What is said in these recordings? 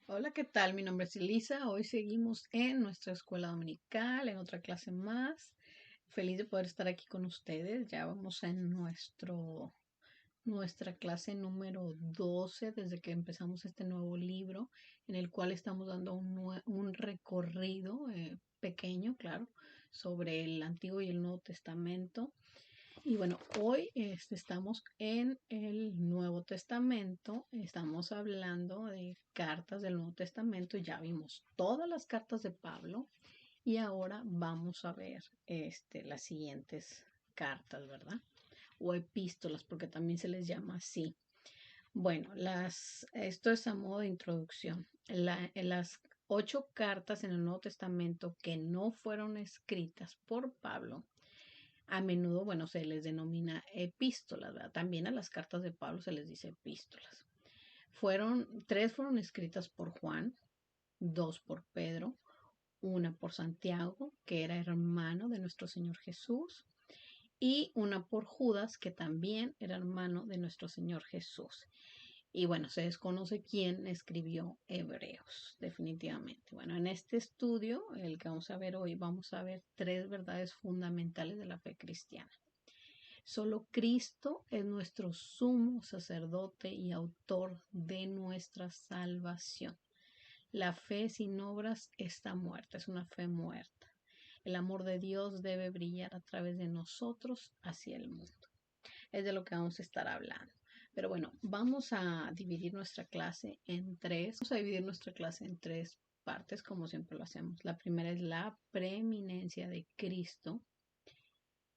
Hola, ¿qué tal? Mi nombre es Elisa. Hoy seguimos en nuestra escuela dominical, en otra clase más. Feliz de poder estar aquí con ustedes. Ya vamos en nuestra clase número 12 desde que empezamos este nuevo libro, en el cual estamos dando un recorrido pequeño, claro, sobre el Antiguo y el Nuevo Testamento. Y bueno, hoy estamos en el Nuevo Testamento, estamos hablando de cartas del Nuevo Testamento, ya vimos todas las cartas de Pablo y ahora vamos a ver las siguientes cartas, ¿verdad? O epístolas, porque también se les llama así. Bueno, esto es a modo de introducción. En las 8 cartas en el Nuevo Testamento que no fueron escritas por Pablo, a menudo, bueno, se les denomina epístolas, ¿verdad? También a las cartas de Pablo se les dice epístolas. Tres fueron escritas por Juan, dos por Pedro, una por Santiago, que era hermano de nuestro Señor Jesús, y una por Judas, que también era hermano de nuestro Señor Jesús. Y bueno, se desconoce quién escribió Hebreos, definitivamente. Bueno, en este estudio, el que vamos a ver hoy, vamos a ver tres verdades fundamentales de la fe cristiana. Solo Cristo es nuestro sumo sacerdote y autor de nuestra salvación. La fe sin obras está muerta, es una fe muerta. El amor de Dios debe brillar a través de nosotros hacia el mundo. Es de lo que vamos a estar hablando. Pero bueno, vamos a dividir nuestra clase en tres. Vamos a dividir nuestra clase en tres partes, como siempre lo hacemos. La primera es la preeminencia de Cristo.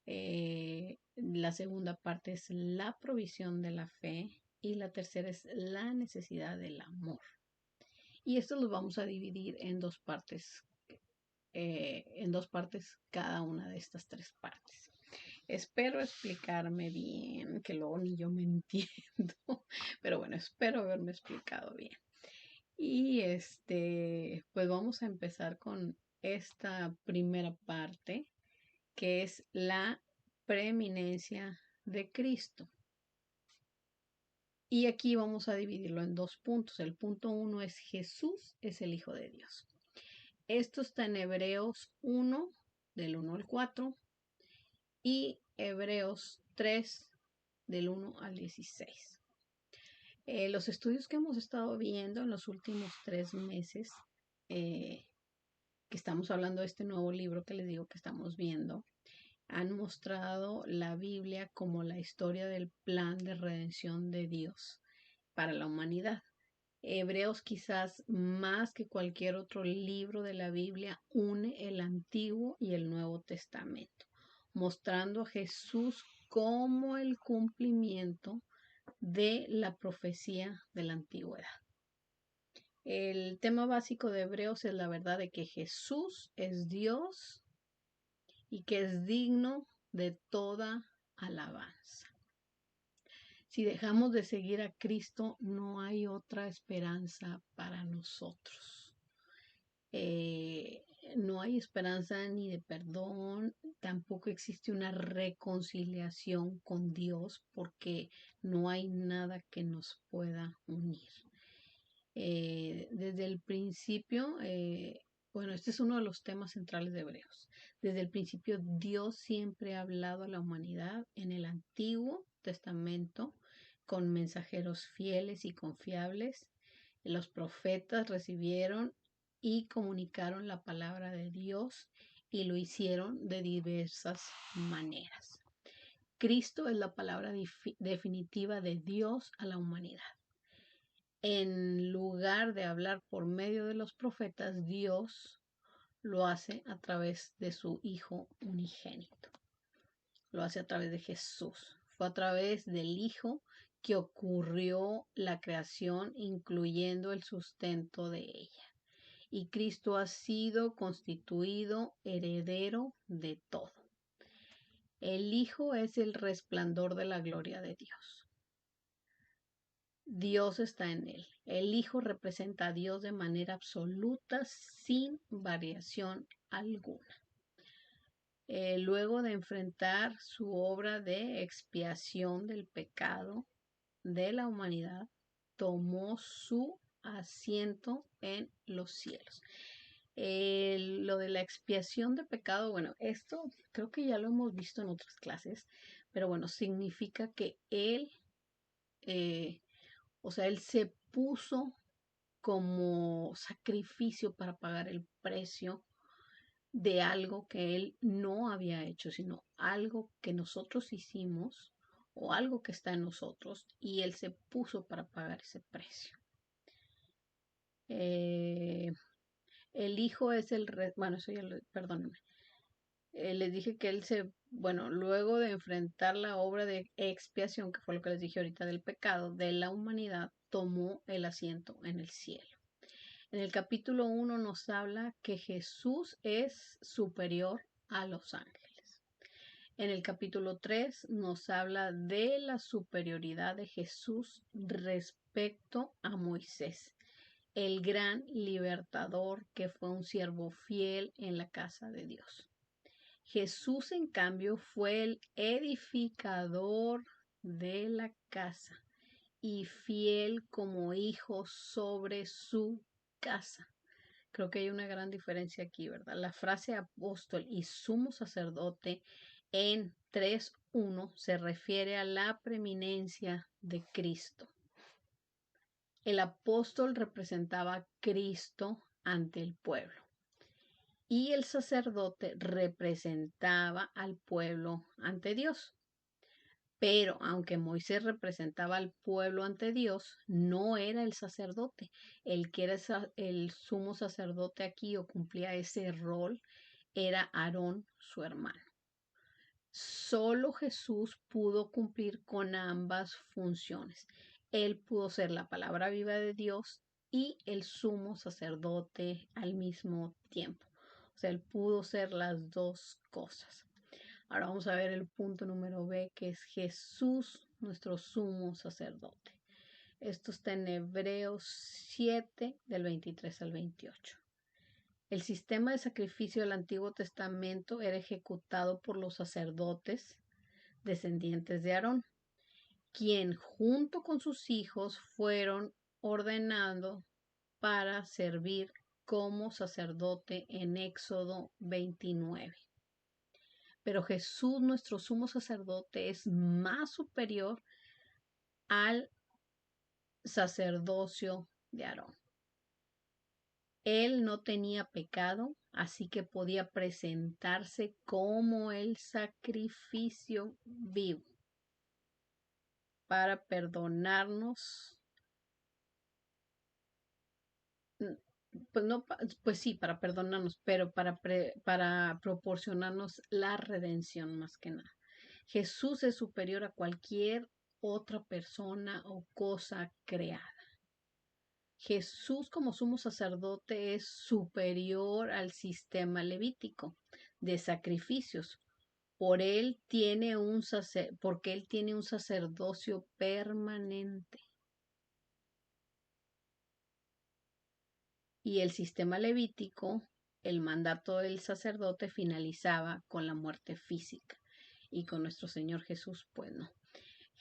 La segunda parte es la provisión de la fe y la tercera es la necesidad del amor. Y esto lo vamos a dividir en dos partes cada una de estas tres partes. Espero explicarme bien, que luego ni yo me entiendo, pero bueno, espero haberme explicado bien. Y pues vamos a empezar con esta primera parte, que es la preeminencia de Cristo. Y aquí vamos a dividirlo en dos puntos. El punto 1 es Jesús es el Hijo de Dios. Esto está en Hebreos 1, del 1 al 4, y Hebreos 3, del 1 al 16. Los estudios que hemos estado viendo en los últimos 3 meses, que estamos hablando de este nuevo libro que les digo que estamos viendo, han mostrado la Biblia como la historia del plan de redención de Dios para la humanidad. Hebreos, quizás más que cualquier otro libro de la Biblia, une el Antiguo y el Nuevo Testamento, mostrando a Jesús como el cumplimiento de la profecía de la antigüedad. El tema básico de Hebreos es la verdad de que Jesús es Dios y que es digno de toda alabanza. Si dejamos de seguir a Cristo, no hay otra esperanza para nosotros. Eh, no hay esperanza ni de perdón, tampoco existe una reconciliación con Dios porque no hay nada que nos pueda unir. Desde el principio, bueno, este es uno de los temas centrales de Hebreos. Desde el principio, Dios siempre ha hablado a la humanidad en el Antiguo Testamento con mensajeros fieles y confiables. Los profetas recibieron y comunicaron la palabra de Dios y lo hicieron de diversas maneras. Cristo es la palabra definitiva de Dios a la humanidad. En lugar de hablar por medio de los profetas, Dios lo hace a través de su Hijo unigénito. Lo hace a través de Jesús. Fue a través del Hijo que ocurrió la creación, incluyendo el sustento de ella. Y Cristo ha sido constituido heredero de todo. El Hijo es el resplandor de la gloria de Dios. Dios está en él. El Hijo representa a Dios de manera absoluta, sin variación alguna. Luego de enfrentar su obra de expiación del pecado de la humanidad, tomó su asiento en los cielos. Lo de la expiación de pecado, bueno, esto creo que ya lo hemos visto en otras clases, pero bueno, significa que eh, él se puso como sacrificio para pagar el precio de algo que él no había hecho, sino algo que nosotros hicimos o algo que está en nosotros y él se puso para pagar ese precio. Eh, el hijo es bueno, eso ya lo, perdónenme. Les dije que bueno, luego de enfrentar la obra de expiación, que fue lo que les dije ahorita del pecado de la humanidad, tomó el asiento en el cielo. En el capítulo 1 nos habla que Jesús es superior a los ángeles. En el capítulo 3 nos habla de la superioridad de Jesús respecto a Moisés, el gran libertador que fue un siervo fiel en la casa de Dios. Jesús, en cambio, fue el edificador de la casa y fiel como hijo sobre su casa. Creo que hay una gran diferencia aquí, ¿verdad? La frase apóstol y sumo sacerdote en 3:1 se refiere a la preeminencia de Cristo. El apóstol representaba a Cristo ante el pueblo y el sacerdote representaba al pueblo ante Dios. Pero aunque Moisés representaba al pueblo ante Dios, no era el sacerdote. El que era el sumo sacerdote aquí o cumplía ese rol era Aarón, su hermano. Solo Jesús pudo cumplir con ambas funciones. Él pudo ser la palabra viva de Dios y el sumo sacerdote al mismo tiempo. O sea, él pudo ser las dos cosas. Ahora vamos a ver el punto número B, que es Jesús, nuestro sumo sacerdote. Esto está en Hebreos 7, del 23 al 28. El sistema de sacrificio del Antiguo Testamento era ejecutado por los sacerdotes descendientes de Aarón, quien junto con sus hijos fueron ordenados para servir como sacerdote en Éxodo 29. Pero Jesús, nuestro sumo sacerdote, es más superior al sacerdocio de Aarón. Él no tenía pecado, así que podía presentarse como el sacrificio vivo para perdonarnos. Pues no, pues sí, para perdonarnos, pero para proporcionarnos la redención más que nada. Jesús es superior a cualquier otra persona o cosa creada. Jesús como sumo sacerdote es superior al sistema levítico de sacrificios. Porque él tiene un sacerdocio permanente. Y el sistema levítico, el mandato del sacerdote finalizaba con la muerte física. Y con nuestro Señor Jesús, pues no.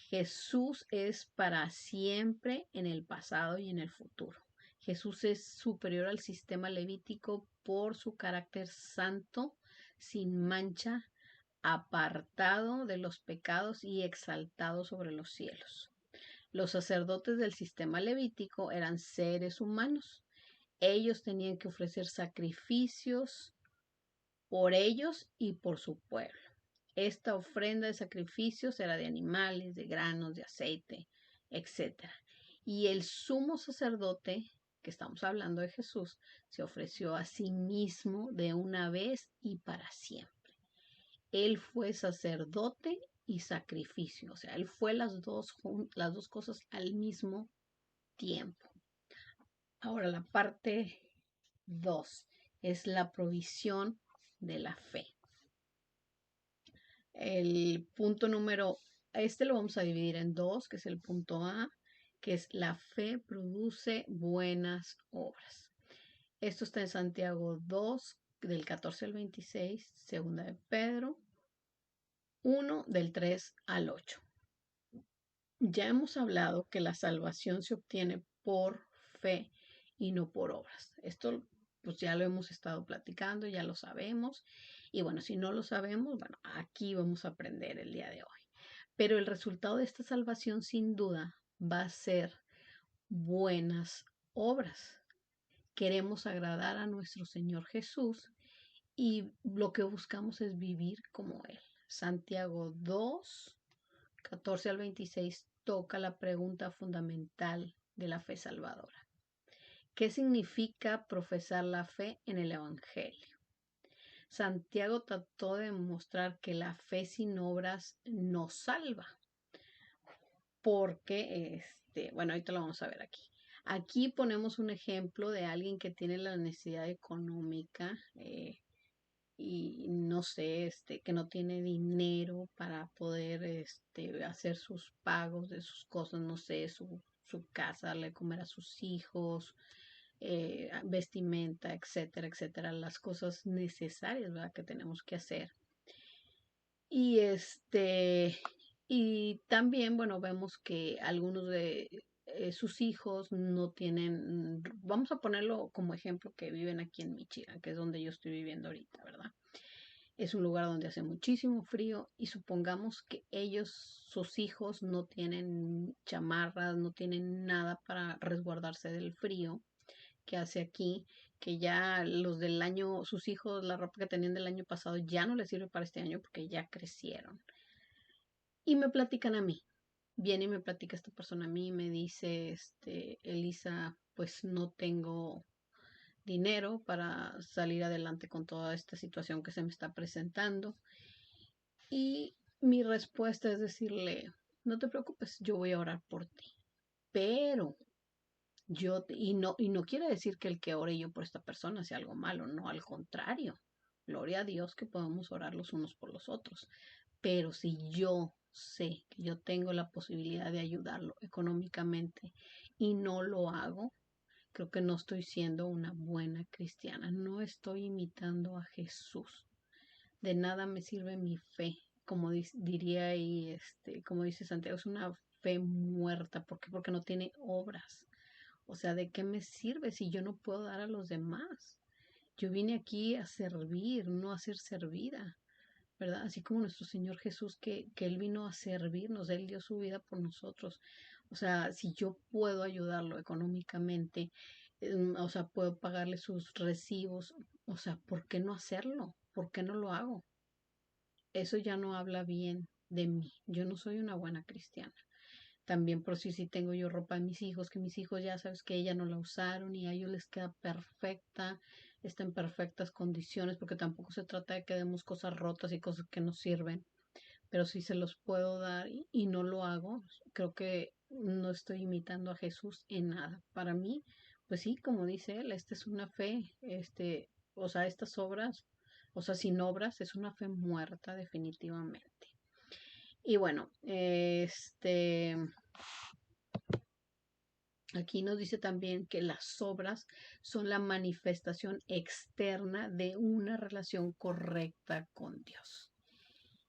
Jesús es para siempre en el pasado y en el futuro. Jesús es superior al sistema levítico por su carácter santo, sin mancha, apartado de los pecados y exaltado sobre los cielos. Los sacerdotes del sistema levítico eran seres humanos. Ellos tenían que ofrecer sacrificios por ellos y por su pueblo. Esta ofrenda de sacrificios era de animales, de granos, de aceite, etc. Y el sumo sacerdote, que estamos hablando de Jesús, se ofreció a sí mismo de una vez y para siempre. Él fue sacerdote y sacrificio, o sea, él fue las dos cosas al mismo tiempo. Ahora la parte 2 es la provisión de la fe. El punto lo vamos a dividir en dos, que es el punto A, que es la fe produce buenas obras. Esto está en Santiago 2, del 14 al 26, segunda de Pedro 1, del 3 al 8. Ya hemos hablado que la salvación se obtiene por fe y no por obras. Esto pues ya lo hemos estado platicando, ya lo sabemos. Y bueno, si no lo sabemos, bueno, aquí vamos a aprender el día de hoy. Pero el resultado de esta salvación sin duda va a ser buenas obras. Queremos agradar a nuestro Señor Jesús y lo que buscamos es vivir como Él. Santiago 2, 14 al 26 toca la pregunta fundamental de la fe salvadora. ¿Qué significa profesar la fe en el Evangelio? Santiago trató de demostrar que la fe sin obras no salva, porque, bueno, ahorita lo vamos a ver aquí. Aquí ponemos un ejemplo de alguien que tiene la necesidad económica y no sé, que no tiene dinero para poder hacer sus pagos de sus cosas, no sé, su casa, darle de comer a sus hijos, vestimenta, etcétera, etcétera, las cosas necesarias, ¿verdad? Que tenemos que hacer. Y y también, bueno, vemos que algunos de sus hijos no tienen, vamos a ponerlo como ejemplo, que viven aquí en Michigan, que es donde yo estoy viviendo ahorita, ¿verdad? Es un lugar donde hace muchísimo frío y supongamos que ellos, sus hijos, no tienen chamarras, no tienen nada para resguardarse del frío que hace aquí, que ya los del año, sus hijos, la ropa que tenían del año pasado ya no les sirve para este año porque ya crecieron. Y me platican a mí. Viene y me platica esta persona a mí y me dice, Elisa, pues no tengo dinero para salir adelante con toda esta situación que se me está presentando. Y mi respuesta es decirle, no te preocupes, yo voy a orar por ti. Pero y no quiere decir que el que ore yo por esta persona sea algo malo, no, al contrario. Gloria a Dios que podemos orar los unos por los otros. Pero si yo sé que yo tengo la posibilidad de ayudarlo económicamente y no lo hago, creo que no estoy siendo una buena cristiana, no estoy imitando a Jesús. De nada me sirve mi fe, como diría ahí, como dice Santiago, es una fe muerta. ¿Por qué? Porque no tiene obras. O sea, ¿de qué me sirve si yo no puedo dar a los demás? Yo vine aquí a servir, no a ser servida, ¿verdad? Así como nuestro Señor Jesús, que Él vino a servirnos, Él dio su vida por nosotros. O sea, si yo puedo ayudarlo económicamente, o sea, puedo pagarle sus recibos, o sea, ¿por qué no hacerlo? ¿Por qué no lo hago? Eso ya no habla bien de mí. Yo no soy una buena cristiana. También por si tengo yo ropa de mis hijos, que mis hijos ya sabes que ella no la usaron y a ellos les queda perfecta, está en perfectas condiciones, porque tampoco se trata de que demos cosas rotas y cosas que no sirven, pero si se los puedo dar y no lo hago, creo que no estoy imitando a Jesús en nada. Para mí, pues sí, como dice él, esta es una fe, o sea, estas obras, o sea, sin obras es una fe muerta definitivamente. Y bueno, aquí nos dice también que las obras son la manifestación externa de una relación correcta con Dios.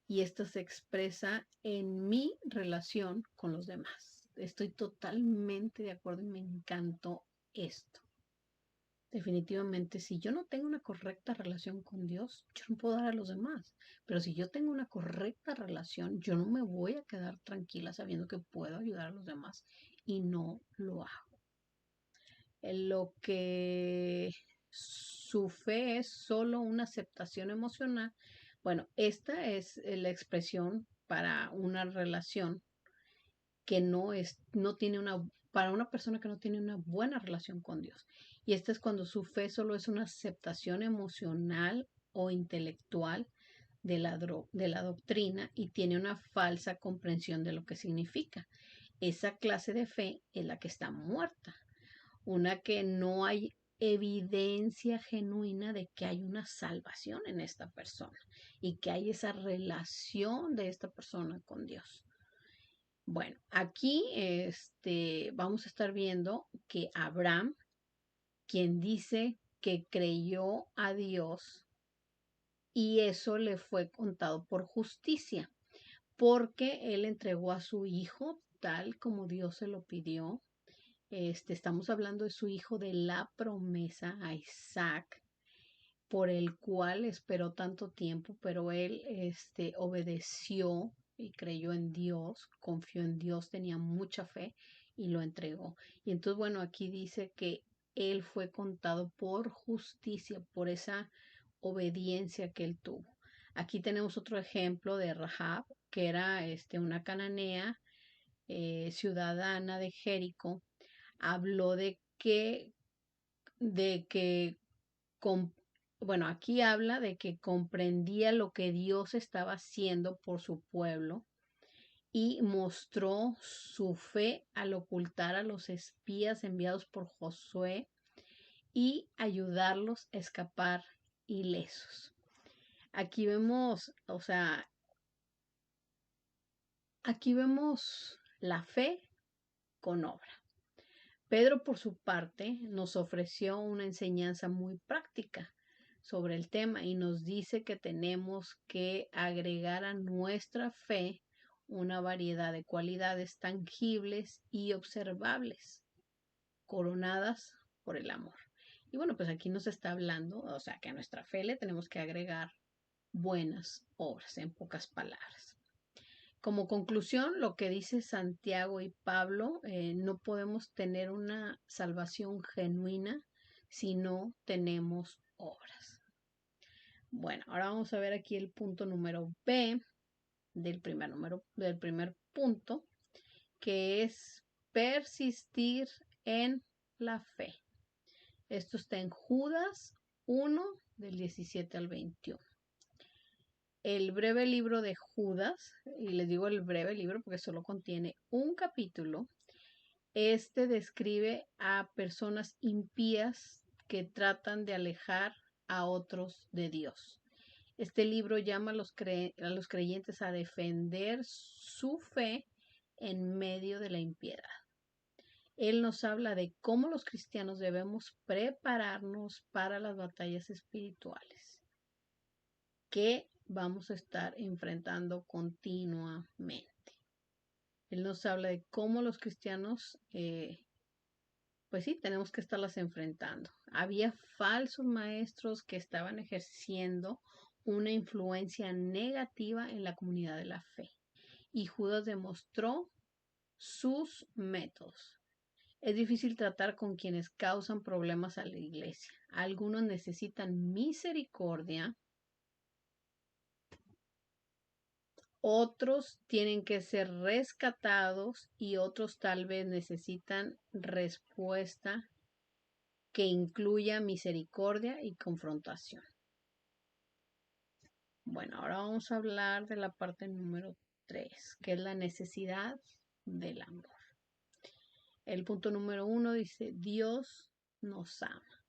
Y esta se expresa en mi relación con los demás. Estoy totalmente de acuerdo y me encantó esto. Definitivamente, si yo no tengo una correcta relación con Dios, yo no puedo dar a los demás. Pero si yo tengo una correcta relación, yo no me voy a quedar tranquila sabiendo que puedo ayudar a los demás y no lo hago. En lo que su fe es solo una aceptación emocional. Bueno, esta es la expresión para una relación que no tiene para una persona que no tiene una buena relación con Dios. Y esta es cuando su fe solo es una aceptación emocional o intelectual de la doctrina y tiene una falsa comprensión de lo que significa. Esa clase de fe es la que está muerta, una que no hay evidencia genuina de que hay una salvación en esta persona y que hay esa relación de esta persona con Dios. Bueno, aquí vamos a estar viendo que Abraham, quien dice que creyó a Dios y eso le fue contado por justicia, porque él entregó a su hijo tal como Dios se lo pidió estamos hablando de su hijo de la promesa, a Isaac, por el cual esperó tanto tiempo, pero él obedeció y creyó en Dios, confió en Dios, tenía mucha fe y lo entregó. Y entonces, bueno, aquí dice que él fue contado por justicia, por esa obediencia que él tuvo. Aquí tenemos otro ejemplo de Rahab, que era una cananea, ciudadana de Jericó. Habló de que com- bueno, aquí habla de que comprendía lo que Dios estaba haciendo por su pueblo y mostró su fe al ocultar a los espías enviados por Josué y ayudarlos a escapar ilesos. Aquí vemos, o sea, aquí vemos la fe con obra. Pedro, por su parte, nos ofreció una enseñanza muy práctica sobre el tema y nos dice que tenemos que agregar a nuestra fe una variedad de cualidades tangibles y observables, coronadas por el amor. Y bueno, pues aquí nos está hablando, o sea, que a nuestra fe le tenemos que agregar buenas obras, en pocas palabras. Como conclusión, lo que dice Santiago y Pablo, no podemos tener una salvación genuina si no tenemos obras. Bueno, ahora vamos a ver aquí el punto número B del primer punto, que es persistir en la fe. Esto está en Judas 1, del 17 al 21. El breve libro de Judas, y les digo el breve libro porque solo contiene un capítulo, describe a personas impías que tratan de alejar a otros de Dios. Este libro llama a los creyentes a defender su fe en medio de la impiedad. Él nos habla de cómo los cristianos debemos prepararnos para las batallas espirituales que vamos a estar enfrentando continuamente. Él nos habla de cómo los cristianos, pues sí, tenemos que estarlas enfrentando. Había falsos maestros que estaban ejerciendo una influencia negativa en la comunidad de la fe. Y Judas demostró sus métodos. Es difícil tratar con quienes causan problemas a la iglesia. Algunos necesitan misericordia, otros tienen que ser rescatados y otros tal vez necesitan respuesta que incluya misericordia y confrontación. Bueno, ahora vamos a hablar de la parte número 3, que es la necesidad del amor. El punto número 1 dice, Dios nos ama.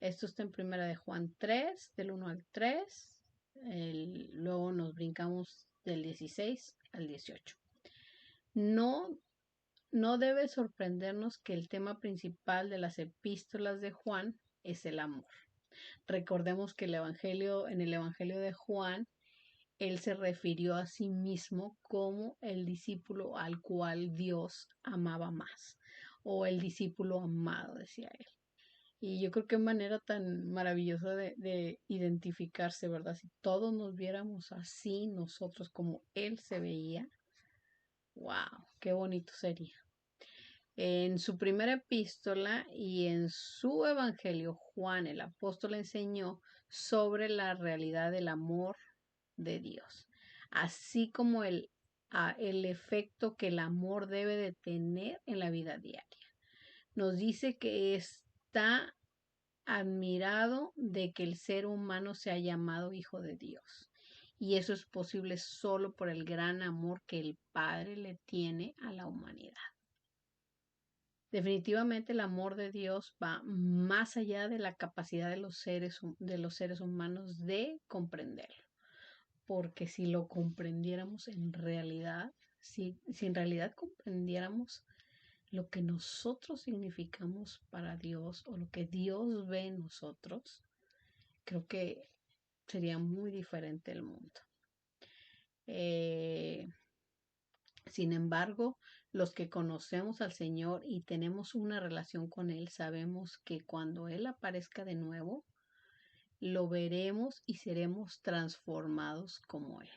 Esto está en primera de Juan 3, del 1 al 3. Luego nos brincamos del 16 al 18. No debe sorprendernos que el tema principal de las epístolas de Juan es el amor. Recordemos que en el Evangelio de Juan, él se refirió a sí mismo como el discípulo al cual Dios amaba más, o el discípulo amado, decía él. Y yo creo que manera tan maravillosa de identificarse, ¿verdad? Si todos nos viéramos así, nosotros como él se veía, wow, qué bonito sería. En su primera epístola y en su evangelio, Juan el apóstol enseñó sobre la realidad del amor de Dios, así como el efecto que el amor debe de tener en la vida diaria. Nos dice que está admirado de que el ser humano sea llamado hijo de Dios. Y eso es posible solo por el gran amor que el Padre le tiene a la humanidad. Definitivamente el amor de Dios va más allá de la capacidad de los seres humanos de comprenderlo. Porque si lo comprendiéramos en realidad, si en realidad comprendiéramos lo que nosotros significamos para Dios o lo que Dios ve en nosotros, creo que sería muy diferente el mundo. Sin embargo, los que conocemos al Señor y tenemos una relación con Él, sabemos que cuando Él aparezca de nuevo, lo veremos y seremos transformados como Él.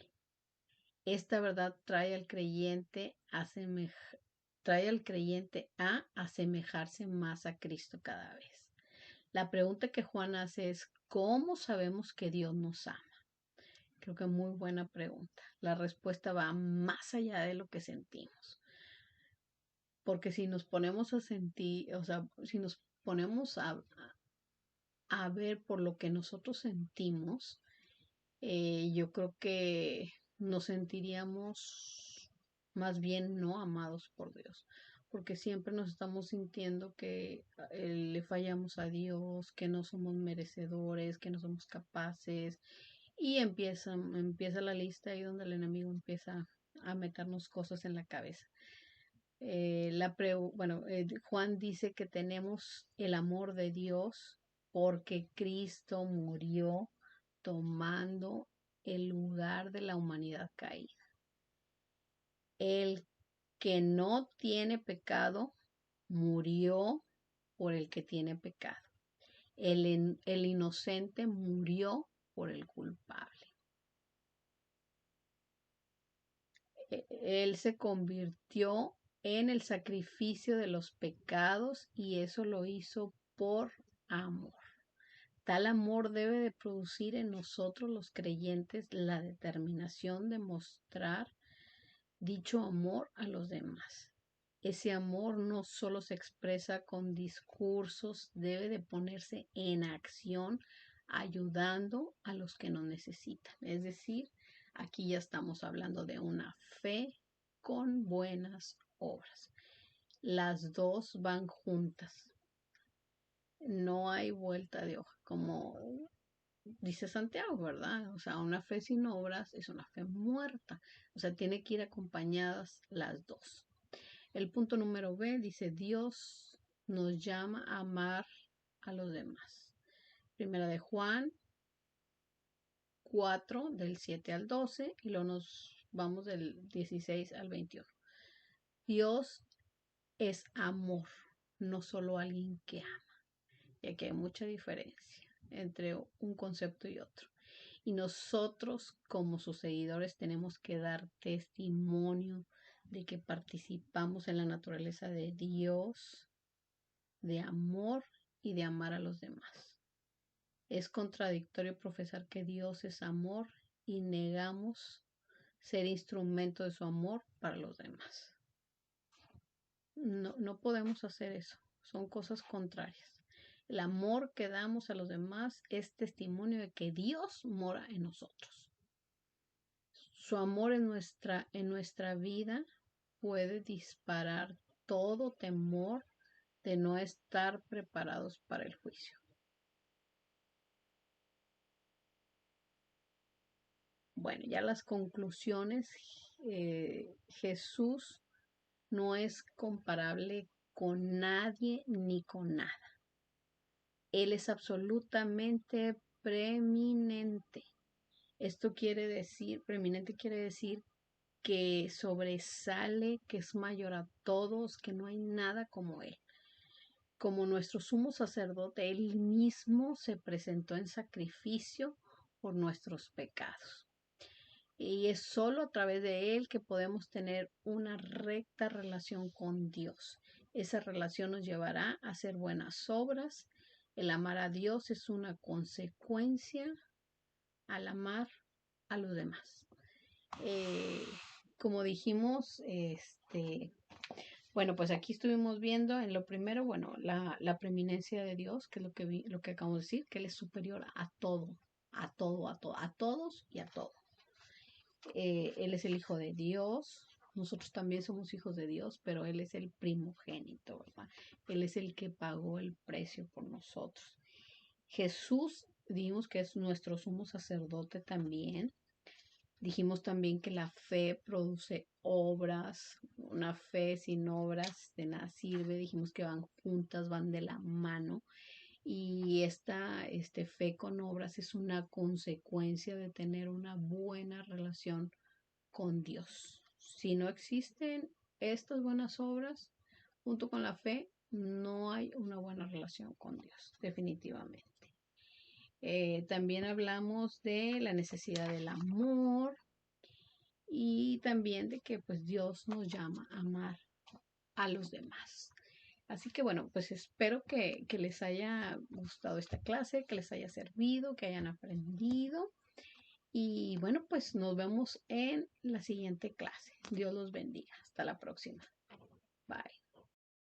Esta verdad trae al creyente a asemejarse más a Cristo cada vez. La pregunta que Juan hace es, ¿cómo sabemos que Dios nos ama? Creo que muy buena pregunta. La respuesta va más allá de lo que sentimos. Porque si nos ponemos a sentir, o sea, si nos ponemos a ver por lo que nosotros sentimos, yo creo que nos sentiríamos más bien no amados por Dios, porque siempre nos estamos sintiendo que le fallamos a Dios, que no somos merecedores, que no somos capaces, y empieza la lista ahí donde el enemigo empieza a meternos cosas en la cabeza. Juan dice que tenemos el amor de Dios porque Cristo murió tomando el lugar de la humanidad caída. El que no tiene pecado murió por el que tiene pecado. El inocente murió por el culpable. Él se convirtió en el sacrificio de los pecados y eso lo hizo por amor. Tal amor debe de producir en nosotros los creyentes la determinación de mostrar dicho amor a los demás. Ese amor no solo se expresa con discursos, debe de ponerse en acción ayudando a los que nos necesitan. Es decir, aquí ya estamos hablando de una fe con buenas obras. Las dos van juntas. No hay vuelta de hoja, como dice Santiago, ¿verdad? O sea, una fe sin obras es una fe muerta. O sea, tiene que ir acompañadas las dos. El punto número B dice, Dios nos llama a amar a los demás. Primera de Juan 4, del 7 al 12, y luego nos vamos del 16 al 21. Dios es amor, no solo alguien que ama. Y aquí hay mucha diferencia entre un concepto y otro. Y nosotros como sus seguidores tenemos que dar testimonio de que participamos en la naturaleza de Dios, de amor y de amar a los demás. Es contradictorio profesar que Dios es amor y negamos ser instrumento de su amor para los demás. No podemos hacer eso. Son cosas contrarias. El amor que damos a los demás es testimonio de que Dios mora en nosotros. Su amor en nuestra vida puede disparar todo temor de no estar preparados para el juicio. Bueno, ya las conclusiones. Jesús no es comparable con nadie ni con nada. Él es absolutamente preeminente. Esto quiere decir, preeminente quiere decir que sobresale, que es mayor a todos, que no hay nada como Él. Como nuestro sumo sacerdote, Él mismo se presentó en sacrificio por nuestros pecados. Y es solo a través de Él que podemos tener una recta relación con Dios. Esa relación nos llevará a hacer buenas obras. El amar a Dios es una consecuencia al amar a los demás. Como dijimos, bueno, pues aquí estuvimos viendo en lo primero, bueno, la preeminencia de Dios, que es lo que acabamos de decir, que Él es superior a todo, a todos y a todo. Él es el Hijo de Dios, nosotros también somos hijos de Dios, pero Él es el primogénito, ¿verdad? Él es el que pagó el precio por nosotros. Jesús, dijimos que es nuestro sumo sacerdote también. Dijimos también que la fe produce obras, una fe sin obras de nada sirve. Dijimos que van juntas, van de la mano. Y esta fe con obras es una consecuencia de tener una buena relación con Dios. Si no existen estas buenas obras, junto con la fe, no hay una buena relación con Dios, definitivamente. También hablamos de la necesidad del amor y también de que pues Dios nos llama a amar a los demás. Así que bueno, pues espero que les haya gustado esta clase, que les haya servido, que hayan aprendido. Y bueno, pues nos vemos en la siguiente clase. Dios los bendiga. Hasta la próxima. Bye.